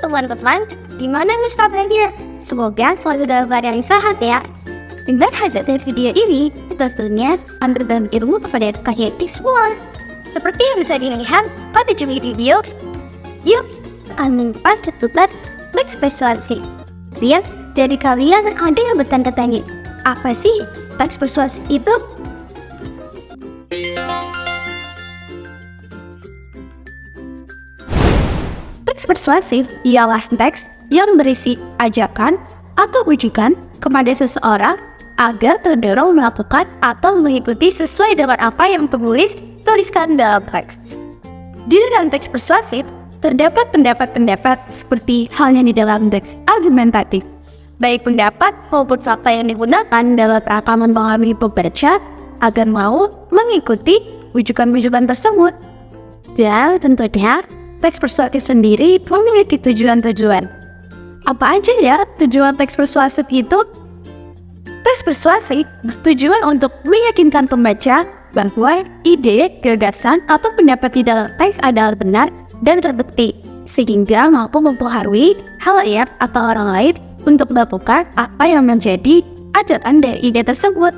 teman-teman, gimana nih kabarnya? Semoga selalu dalam keadaan sehat ya. Dengan hadirnya video ini, tentunya ambil ilmu kepada kalian semua. Seperti yang bisa dilihat pada video, yuk, ambil pas cetulat teks persuasi. Lihat, dari kalian ada yang bertanya-tanya, apa sih teks persuasi itu? Teks persuasif ialah teks yang berisi ajakan atau bujukan kepada seseorang agar terdorong melakukan atau mengikuti sesuai dengan apa yang penulis tuliskan dalam teks. Di dalam teks persuasif, terdapat pendapat-pendapat seperti halnya di dalam teks argumentatif. Baik pendapat maupun fakta yang digunakan dalam rangka mempengaruhi pembaca agar mau mengikuti bujukan-bujukan tersebut. Dan tentunya, teks persuasif sendiri memiliki tujuan-tujuan. Apa aja ya tujuan teks persuasif itu? Teks persuasif bertujuan untuk meyakinkan pembaca bahwa ide, gagasan, atau pendapat di dalam teks adalah benar dan terbukti, sehingga mampu mempengaruhi halayak atau orang lain untuk melakukan apa yang menjadi ajakan dari ide tersebut.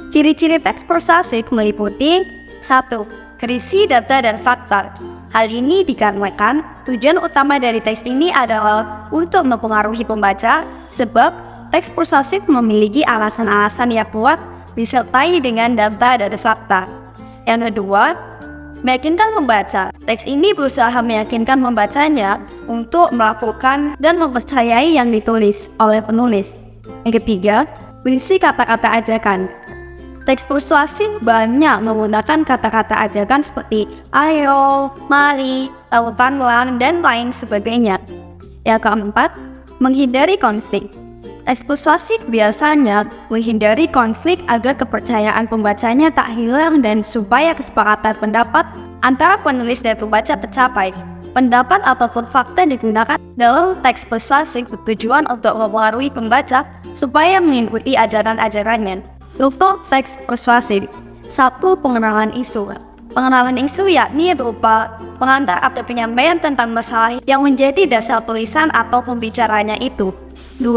Ciri-ciri teks persuasif meliputi 1. Berisi data dan fakta. Hal ini dikarenakan tujuan utama dari teks ini adalah untuk mempengaruhi pembaca, sebab teks persuasif memiliki alasan-alasan yang kuat disertai dengan data dan fakta. Yang kedua, meyakinkan pembaca. Teks ini berusaha meyakinkan pembacanya untuk melakukan dan mempercayai yang ditulis oleh penulis. Yang ketiga, berisi kata-kata ajakan. Teks persuasif banyak menggunakan kata-kata ajakan seperti ayo, mari, lakukanlah, dan lain sebagainya. Yang keempat, menghindari konflik. Teks persuasif biasanya menghindari konflik agar kepercayaan pembacanya tak hilang dan supaya kesepakatan pendapat antara penulis dan pembaca tercapai. Pendapat ataupun fakta digunakan dalam teks persuasif bertujuan untuk mempengaruhi pembaca supaya mengikuti ajaran-ajarannya. Untuk teks persuasif, 1. Pengenalan isu. Pengenalan isu yakni berupa pengantar atau penyampaian tentang masalah yang menjadi dasar tulisan atau pembicaranya itu. 2.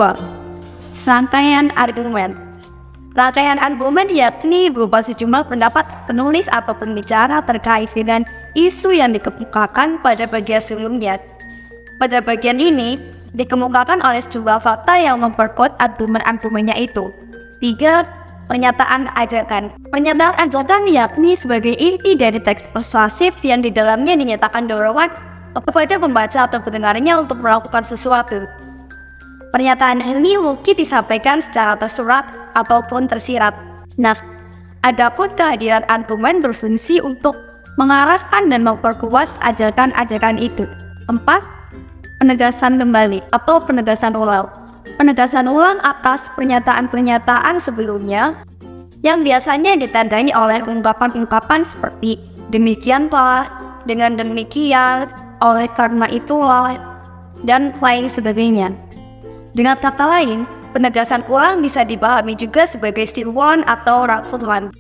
Rangkaian argumen. Rangkaian argumen yakni berupa sejumlah pendapat penulis atau pembicara terkait dengan isu yang dikemukakan pada bagian sebelumnya. Pada bagian ini, dikemukakan oleh sejumlah fakta yang memperkuat argumen-argumennya itu. 3. Pernyataan ajakan. Pernyataan ajakan yakni sebagai inti dari teks persuasif yang di dalamnya dinyatakan dorongan kepada pembaca atau pendengarnya untuk melakukan sesuatu. Pernyataan ini mungkin disampaikan secara tersurat ataupun tersirat. Nah, adapun kehadiran argumen berfungsi untuk mengarahkan dan memperkuat ajakan-ajakan itu. 4. Penegasan kembali atau penegasan ulang. Penegasan ulang atas pernyataan-pernyataan sebelumnya yang biasanya ditandai oleh ungkapan-ungkapan seperti demikianlah, dengan demikian, oleh karena itulah, dan lain sebagainya. Dengan kata lain, penegasan ulang bisa dipahami juga sebagai stimulan atau rangkuman.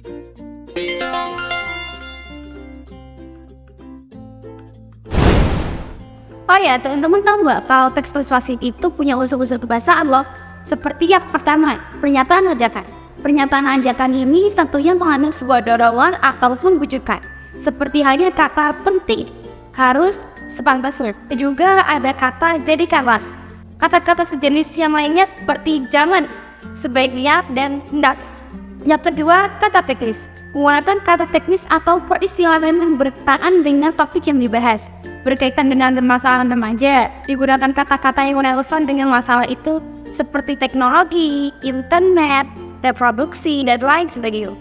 Oh ya, teman-teman tahu nggak kalau teks persuasif itu punya unsur-unsur kebahasaan loh. Seperti yang pertama, pernyataan ajakan. Pernyataan ajakan ini tentunya mengandung sebuah dorongan ataupun bujukan. Seperti halnya kata penting, harus, sepantasnya. Juga ada kata jadikanlah. Kata-kata sejenis yang lainnya seperti jangan, sebaiknya, dan hendak. Yang kedua, kata teknis. Menggunakan kata teknis atau peristilahan yang berkaitan dengan topik yang dibahas. Berkaitan dengan permasalahan remaja, digunakan kata-kata yang relevan dengan masalah itu seperti teknologi, internet, reproduksi, dan lain sebagainya.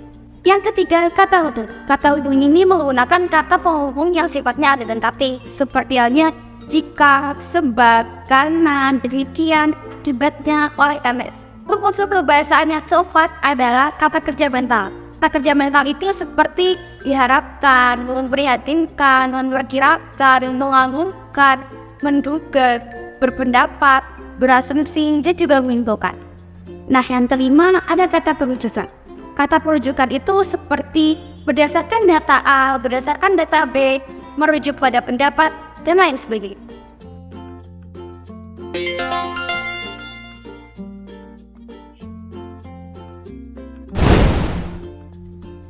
Yang ketiga, kata hubung. Kata hubung ini menggunakan kata penghubung yang sifatnya argumentatif, seperti halnya jika, sebab, karena, demikian, akibatnya, oleh karena. Untuk unsur kebahasaan yang keempat adalah kata kerja mental. Kata kerja mental itu seperti diharapkan, memprihatinkan, memperkirakan, mengagumkan, menduga, berpendapat, berasumsi, dan juga menyimpulkan. Nah, yang kelima ada kata perujukan. Kata perujukan itu seperti berdasarkan data A, berdasarkan data B, merujuk pada pendapat, dan lain sebagainya.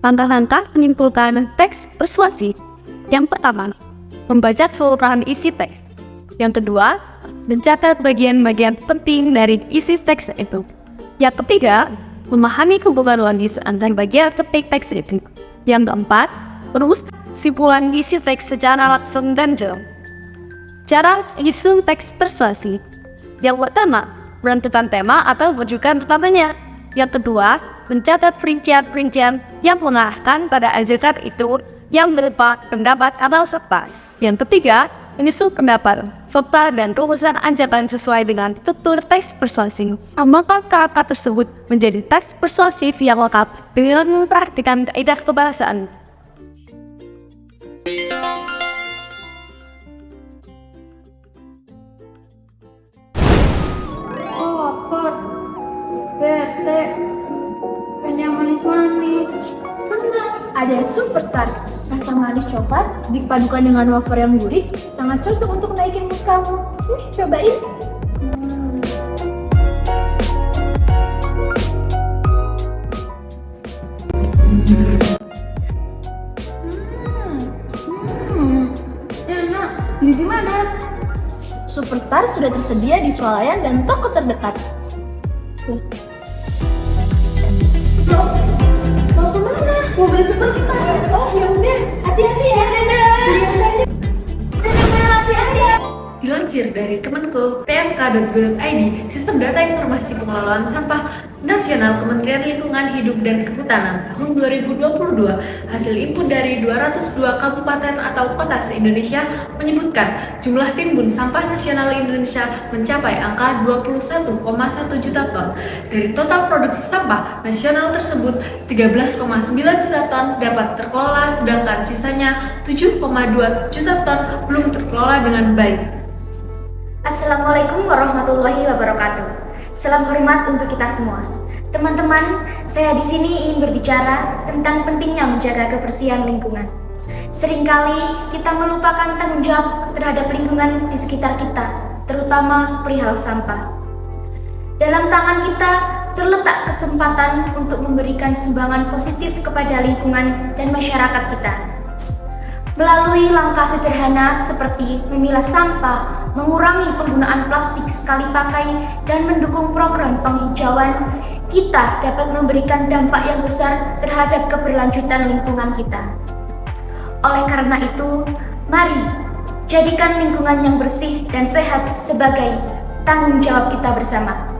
Langkah-langkah menyimpulkan teks persuasi. Yang pertama, membaca keseluruhan isi teks. Yang kedua, mencatat bagian-bagian penting dari isi teks itu. Yang ketiga, memahami hubungan logis antar bagian penting teks itu. Yang keempat, merumuskan kesimpulan isi teks secara langsung dan jelas. Cara menyusun teks persuasi. Yang pertama, menentukan tema atau rujukan utamanya. Yang kedua, mencatat perincian-perincian yang mengarahkan pada ajakan itu yang berupa pendapat atau fakta. Yang ketiga, menyusun pendapat, fakta, dan rumusan ajakan sesuai dengan struktur teks persuasi. Maka kata tersebut menjadi teks persuasif yang lengkap dengan mempraktikkan kaidah kebahasaan. Lapar, bete, pengen yang manis-manis. Ada Superstar, rasa manis coklat dipadukan dengan wafer yang gurih, sangat cocok untuk naikin mood kamu. Nih, cobain. Enak, beli di mana? Superstar sudah tersedia di swalayan dan toko terdekat. Loh, mau kemana? Mau beli Superstar? Oh ya udah, hati-hati ya. Dadah. Hati-hati. Dilansir dari Kemenko pmk.go.id, Sistem Data Informasi Pengelolaan Sampah Nasional Kementerian Lingkungan Hidup dan Kehutanan tahun 2022, hasil input dari 202 kabupaten atau kota se-Indonesia menyebutkan jumlah timbun sampah nasional Indonesia mencapai angka 21,1 juta ton. Dari total produksi sampah nasional tersebut, 13,9 juta ton dapat terkelola, sedangkan sisanya 7,2 juta ton belum terkelola dengan baik. Assalamualaikum warahmatullahi wabarakatuh. Salam hormat untuk kita semua. Teman-teman, saya di sini ingin berbicara tentang pentingnya menjaga kebersihan lingkungan. Seringkali kita melupakan tanggung jawab terhadap lingkungan di sekitar kita, terutama perihal sampah. Dalam tangan kita terletak kesempatan untuk memberikan sumbangan positif kepada lingkungan dan masyarakat kita. Melalui langkah sederhana seperti memilah sampah, mengurangi penggunaan plastik sekali pakai, dan mendukung program penghijauan, kita dapat memberikan dampak yang besar terhadap keberlanjutan lingkungan kita. Oleh karena itu, mari jadikan lingkungan yang bersih dan sehat sebagai tanggung jawab kita bersama.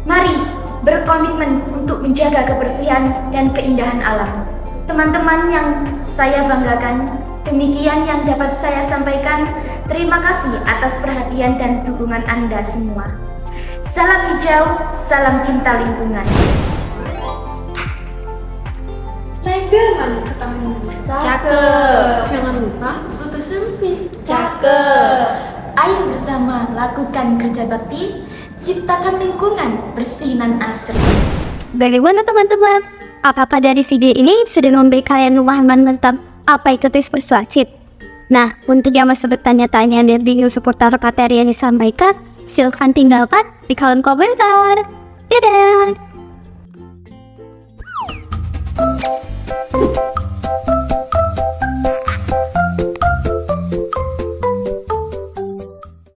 Mari berkomitmen untuk menjaga kebersihan dan keindahan alam. Teman-teman yang saya banggakan, demikian yang dapat saya sampaikan. Terima kasih atas perhatian dan dukungan Anda semua. Salam hijau, salam cinta lingkungan. Naik delman ke taman bunga. Cakep. Jangan lupa foto selfie. Cakep. Ayo bersama lakukan kerja bakti, ciptakan lingkungan bersih dan asri. Bagaimana teman-teman? Apakah dari video ini sudah memberi kalian pemahaman tentang apa itu tes persuasif? Nah, untuk yang masih bertanya-tanya dan bingung seputar materi yang disampaikan, silahkan tinggalkan di kolom komentar.